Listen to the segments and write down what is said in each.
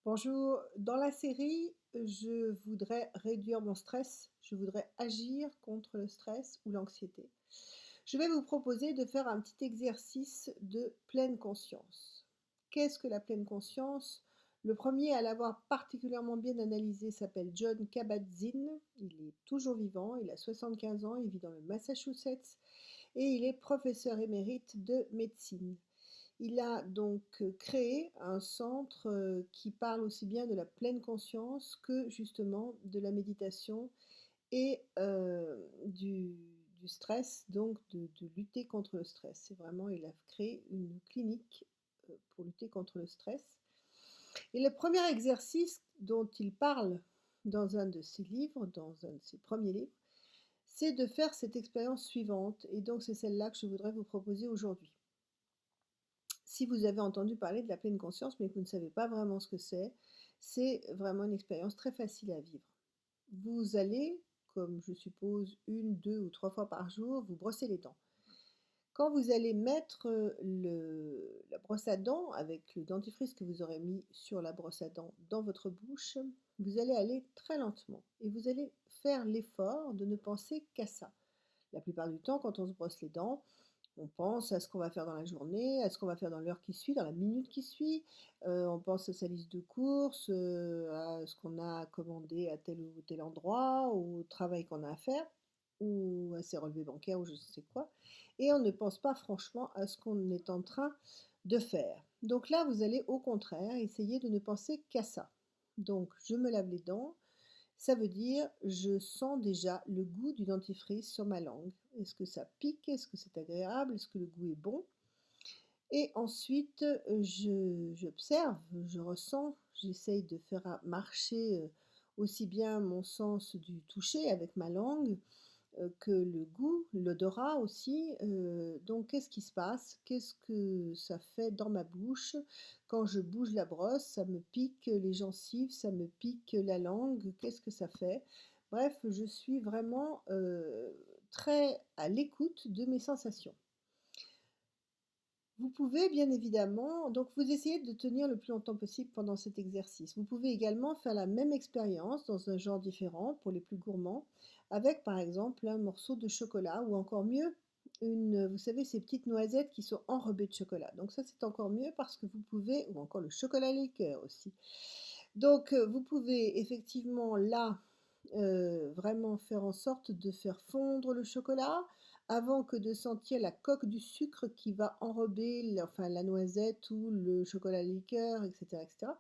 Bonjour, dans la série, je voudrais réduire mon stress, je voudrais agir contre le stress ou l'anxiété. Je vais vous proposer de faire un petit exercice de pleine conscience. Qu'est-ce que la pleine conscience? Le premier à l'avoir particulièrement bien analysé s'appelle John Kabat-Zinn. Il est toujours vivant, il a 75 ans, il vit dans le Massachusetts et il est professeur émérite de médecine. Il a donc créé un centre qui parle aussi bien de la pleine conscience que justement de la méditation et du stress, donc de lutter contre le stress. C'est vraiment, il a créé une clinique pour lutter contre le stress. Et le premier exercice dont il parle dans un de ses livres, dans un de ses premiers livres, c'est de faire cette expérience suivante. Et donc c'est celle-là que je voudrais vous proposer aujourd'hui. Si vous avez entendu parler de la pleine conscience, mais que vous ne savez pas vraiment ce que c'est vraiment une expérience très facile à vivre. Vous allez, comme je suppose, une, deux ou trois fois par jour, vous brosser les dents. Quand vous allez mettre la brosse à dents avec le dentifrice que vous aurez mis sur la brosse à dents dans votre bouche, vous allez aller très lentement et vous allez faire l'effort de ne penser qu'à ça. La plupart du temps, quand on se brosse les dents, on pense à ce qu'on va faire dans la journée, à ce qu'on va faire dans l'heure qui suit, dans la minute qui suit. On pense à sa liste de courses, à ce qu'on a commandé à tel ou tel endroit, au travail qu'on a à faire, ou à ses relevés bancaires, ou je ne sais quoi. Et on ne pense pas franchement à ce qu'on est en train de faire. Donc là, vous allez au contraire essayer de ne penser qu'à ça. Donc, je me lave les dents, ça veut dire, je sens déjà le goût du dentifrice sur ma langue. Est-ce que ça pique? Est-ce que c'est agréable? Est-ce que le goût est bon? Et ensuite, j'observe, je ressens, j'essaye de faire marcher aussi bien mon sens du toucher avec ma langue que le goût, l'odorat aussi. Donc qu'est-ce qui se passe? Qu'est-ce que ça fait dans ma bouche? Quand je bouge la brosse, ça me pique les gencives, ça me pique la langue. Qu'est-ce que ça fait? Bref, je suis vraiment très à l'écoute de mes sensations. Vous pouvez bien évidemment, donc vous essayez de tenir le plus longtemps possible pendant cet exercice. Vous pouvez également faire la même expérience dans un genre différent pour les plus gourmands, avec par exemple un morceau de chocolat ou encore mieux, vous savez, ces petites noisettes qui sont enrobées de chocolat. Donc ça c'est encore mieux parce que vous pouvez, ou encore le chocolat liqueur aussi. Donc vous pouvez effectivement là vraiment faire en sorte de faire fondre le chocolat avant que de sentir la coque du sucre qui va enrober enfin, la noisette ou le chocolat liqueur, etc., etc.,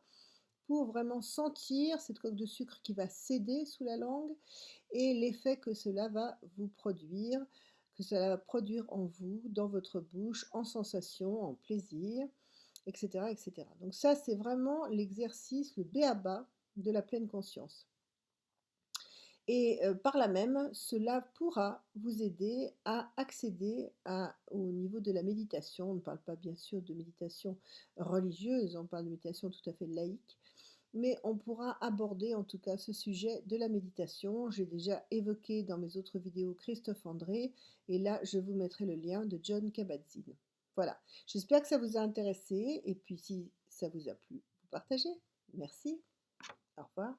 pour vraiment sentir cette coque de sucre qui va céder sous la langue et l'effet que cela va vous produire, que cela va produire en vous, dans votre bouche, en sensation, en plaisir, etc., etc. Donc ça, c'est vraiment l'exercice, le b.a.-ba de la pleine conscience. Et par là même, cela pourra vous aider à accéder au niveau de la méditation. On ne parle pas bien sûr de méditation religieuse, on parle de méditation tout à fait laïque, mais on pourra aborder en tout cas ce sujet de la méditation. J'ai déjà évoqué dans mes autres vidéos Christophe André, et là je vous mettrai le lien de John Kabat-Zinn. Voilà, j'espère que ça vous a intéressé, et puis si ça vous a plu, vous partagez. Merci, au revoir.